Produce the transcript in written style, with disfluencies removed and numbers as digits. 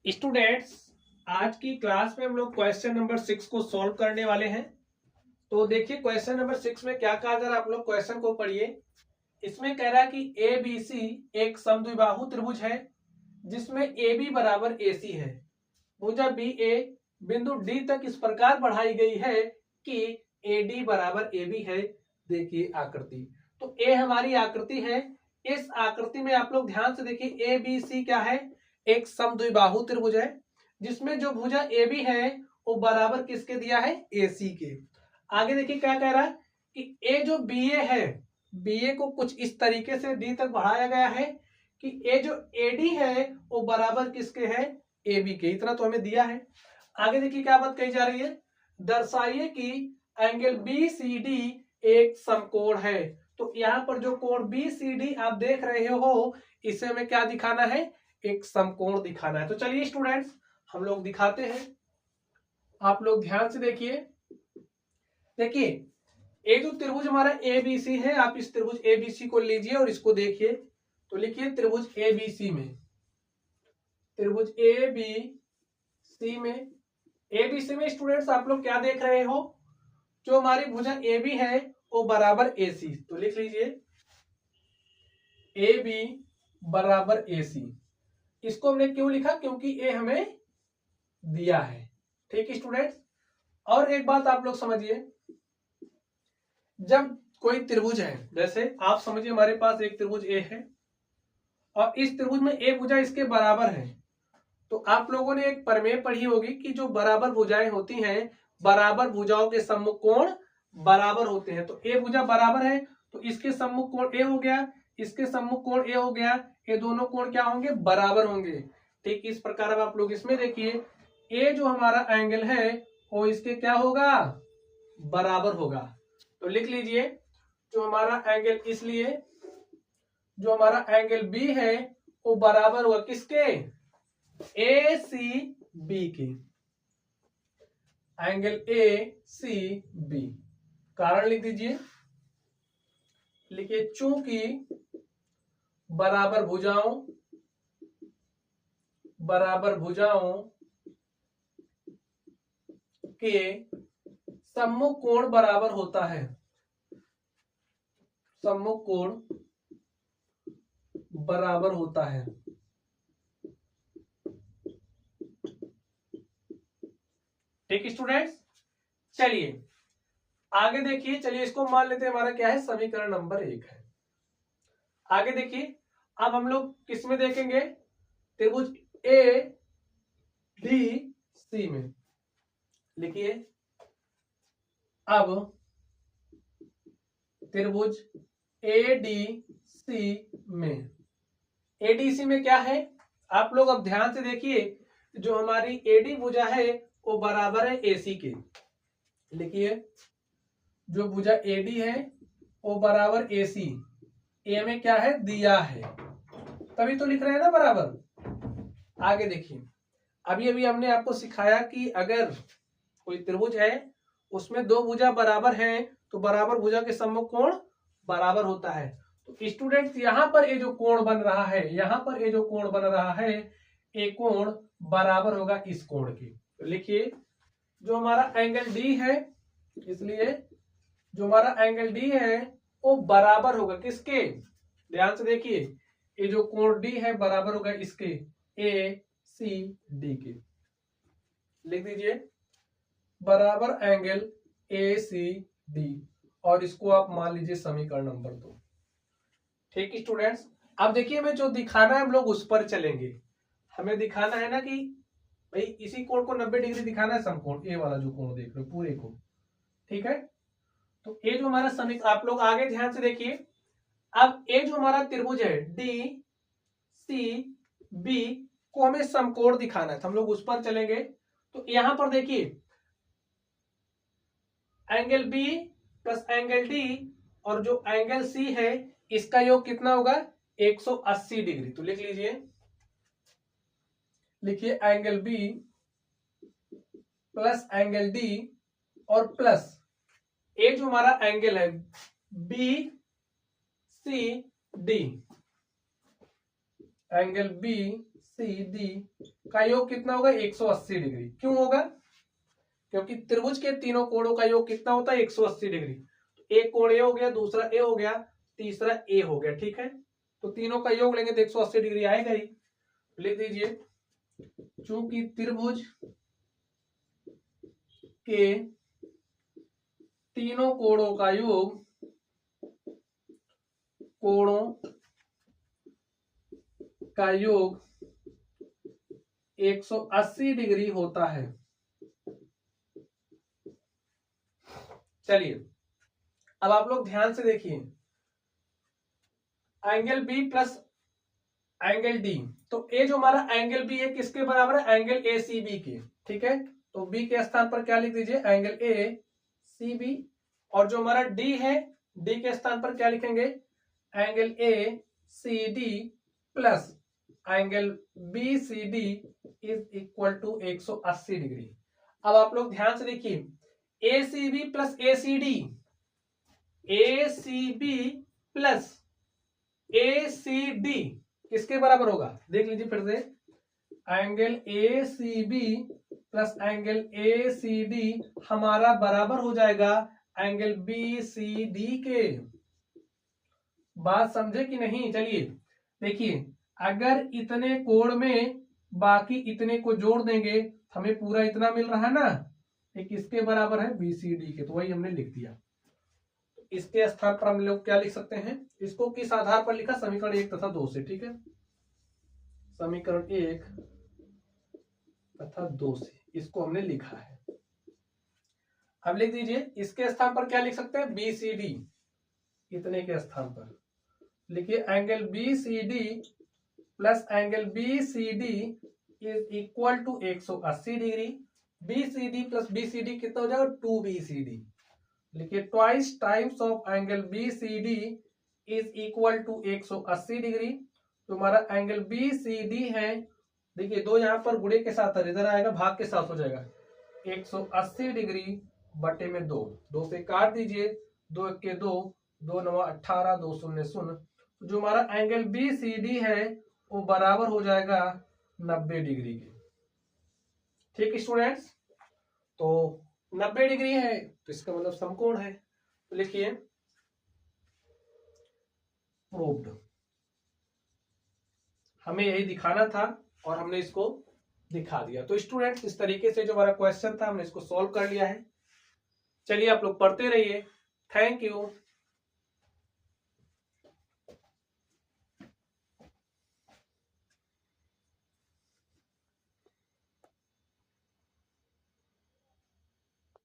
Students, आज की class में हम लोग क्वेश्चन नंबर 6 को सॉल्व करने वाले हैं। तो देखिए क्वेश्चन नंबर 6 में क्या कहा, जरा आप लोग क्वेश्चन को पढ़िए। इसमें कह रहा है कि ए बी सी एक समद्विबाहु त्रिभुज है जिसमें ए बी बराबर ए सी है। भुजा बी ए बिंदु डी तक इस प्रकार बढ़ाई गई है कि ए डी बराबर ए बी है। देखिए आकृति, तो ए हमारी आकृति है। इस आकृति में आप लोग ध्यान से देखिए, ए बी सी क्या है, एक समद्विबाहु त्रिभुज है जिसमें जो भुजा ए बी है वो बराबर किसके दिया है, ए सी के। आगे देखिए क्या कह रहा है कि ए जो बी ए है, बी ए को कुछ इस तरीके से डी तक बढ़ाया गया है कि ए जो ए डी है वो बराबर किसके है, ए बी के। इतना तो हमें दिया है। आगे देखिए क्या बात कही जा रही है, दर्शाइए कि एंगल बी सी डी एक समकोण है। तो यहाँ पर जो कोण बी सी डी आप देख रहे हो, इसे हमें क्या दिखाना है, एक समकोण दिखाना है। तो चलिए स्टूडेंट्स हम लोग दिखाते हैं। आप लोग ध्यान से देखिए। देखिए ये जो त्रिभुज हमारा ए बी सी है, आप इस त्रिभुज ए बी सी को लीजिए और इसको देखिए। तो लिखिए त्रिभुज ए बी सी में, त्रिभुज ए बी सी में, ए बी सी में स्टूडेंट्स आप लोग क्या देख रहे हो, जो हमारी भुजा ए बी है वो बराबर ए सी। तो लिख लीजिए ए बी बराबर ए सी। इसको हमने क्यों लिखा, क्योंकि ए हमें दिया है। ठीक है स्टूडेंट्स, और एक बात आप लोग समझिए, जब कोई त्रिभुज है, जैसे आप समझिए हमारे पास एक त्रिभुज ए है और इस त्रिभुज में ए भुजा इसके बराबर है, तो आप लोगों ने एक प्रमेय पढ़ी होगी कि जो बराबर भुजाएं होती हैं, बराबर भुजाओं के सम्मुख कोण बराबर होते हैं। तो ए भुजा बराबर है तो इसके सम्मुख कोण ए हो गया, इसके सम्मुख कोण ए हो गया, ये दोनों कोण क्या होंगे, बराबर होंगे। ठीक इस प्रकार अब आप लोग इसमें देखिए, ए जो हमारा एंगल है वो इसके क्या होगा, बराबर होगा। तो लिख लीजिए जो हमारा एंगल, इसलिए जो हमारा एंगल बी है वो बराबर होगा किसके, ए सी बी के। एंगल ए सी बी, कारण लिख दीजिए, लिखिए चूंकि बराबर भुजाओं के सम्मुख कोण बराबर होता है, सम्मुख कोण बराबर होता है। ठीक स्टूडेंट्स, चलिए आगे देखिए। चलिए इसको मान लेते हैं हमारा क्या है, समीकरण नंबर 1 है। आगे देखिए, अब हम लोग किस में देखेंगे, त्रिभुज ए डी सी में। लिखिए अब त्रिभुज ए डी सी में, ए डी सी में क्या है, आप लोग अब ध्यान से देखिए, जो हमारी ए डी भुजा है वो बराबर है ए सी के। लिखिए जो भुजा ए डी है वो बराबर ए सी, ए में क्या है, दिया है, तभी तो लिख रहे हैं ना बराबर। आगे देखिए, अभी अभी हमने आपको सिखाया कि अगर कोई त्रिभुज है उसमें दो भुजा बराबर हैं तो बराबर भुजा के सम्मुख कोण बराबर होता है। तो स्टूडेंट्स यहां पर ये जो कोण बन रहा है, यहां पर ये जो कोण बन रहा है, ये कोण बराबर होगा इस कोण के। तो लिखिए जो हमारा एंगल डी है, इसलिए जो हमारा एंगल डी है वो बराबर होगा किसके, ध्यान से देखिए, ये जो कोण डी है बराबर होगा इसके, ए सी डी के। लिख दीजिए बराबर एंगल ए सी डी, और इसको आप मान लीजिए समीकरण नंबर 2। ठीक स्टूडेंट्स, अब देखिए हमें जो दिखाना है हम लोग उस पर चलेंगे। हमें दिखाना है ना कि भाई इसी कोण को 90 डिग्री दिखाना है, समकोण ए वाला जो कोण देख रहे हो पूरे को। ठीक है, तो ये जो हमारा समीकरण, आप लोग आगे ध्यान से देखिए। अब ये जो हमारा त्रिभुज है डी सी बी को हमें समकोण दिखाना है, तो हम लोग उस पर चलेंगे। तो यहां पर देखिए angle B plus angle D और जो एंगल सी है इसका योग कितना होगा, 180 डिग्री। तो लिख लीजिए, लिखिए angle B plus angle D और प्लस ये जो हमारा एंगल है B C D, angle B D का योग कितना होगा 180 डिग्री। क्यों होगा? क्योंकि त्रिभुज के तीनों कोणों का योग कितना होता है 180 डिग्री। एक कोण ए हो गया, दूसरा ए हो गया, तीसरा ए हो गया। ठीक है, तो तीनों का योग लेंगे तो 180 डिग्री आएगा ही। लिख दीजिए, चूंकि त्रिभुज के तीनों कोणों का योग 180 डिग्री होता है। चलिए अब आप लोग ध्यान से देखिए, angle B plus angle D, तो ए जो हमारा एंगल बी है किसके बराबर है? एंगल ए सी बी के। ठीक है, तो बी के स्थान पर क्या लिख दीजिए? Angle A C B. और जो हमारा डी है, डी के स्थान पर क्या लिखेंगे? Angle A C D plus angle B C D is equal to 180 degree. अब आप लोग ध्यान से देखिए, A C B plus A C D, A C B plus A C D किसके बराबर होगा? देख लीजिए फिर से, angle A C B plus angle A C D हमारा बराबर हो जाएगा एंगल बी सी डी के। बात समझे कि नहीं? चलिए देखिए, अगर इतने कोण में बाकी इतने को जोड़ देंगे हमें पूरा इतना मिल रहा है ना, ये किसके बराबर है? बी सी डी के। तो वही हमने लिख दिया। इसके स्थान पर हम लोग क्या लिख सकते हैं? इसको किस आधार पर लिखा? समीकरण 1 तथा 2 से। ठीक है, समीकरण 1 तथा 2 से इसको हमने लिखा है। अब लिख दीजिए, इसके स्थान पर क्या लिख सकते हैं? बी सी डी, इतने के स्थान पर लिखिए angle B C D plus angle B C D is equal to 180 degree. B C D plus B C D कितना हो जाएगा? 2 बी सी डी। लिखिए twice times of angle B C D is equal to 180 degree. तो हमारा angle B C D है, देखिए दो यहाँ पर गुणे के साथ इधर आएगा, भाग के साथ हो जाएगा 180 डिग्री बटे में 2, 2 से काट दीजिए, 2 एक के 2, 2 9 18, 2 0 0। जो हमारा एंगल बी सी डी है वो बराबर हो जाएगा 90 डिग्री के। ठीक स्टूडेंट्स, तो 90 डिग्री है तो इसका मतलब समकोण है। तो लिखिए प्रूव्ड। हमें यही दिखाना था और हमने इसको दिखा दिया। तो स्टूडेंट्स, इस तरीके से जो हमारा क्वेश्चन था हमने इसको सॉल्व कर लिया है। चलिए आप लोग पढ़ते रहिए। Thank you.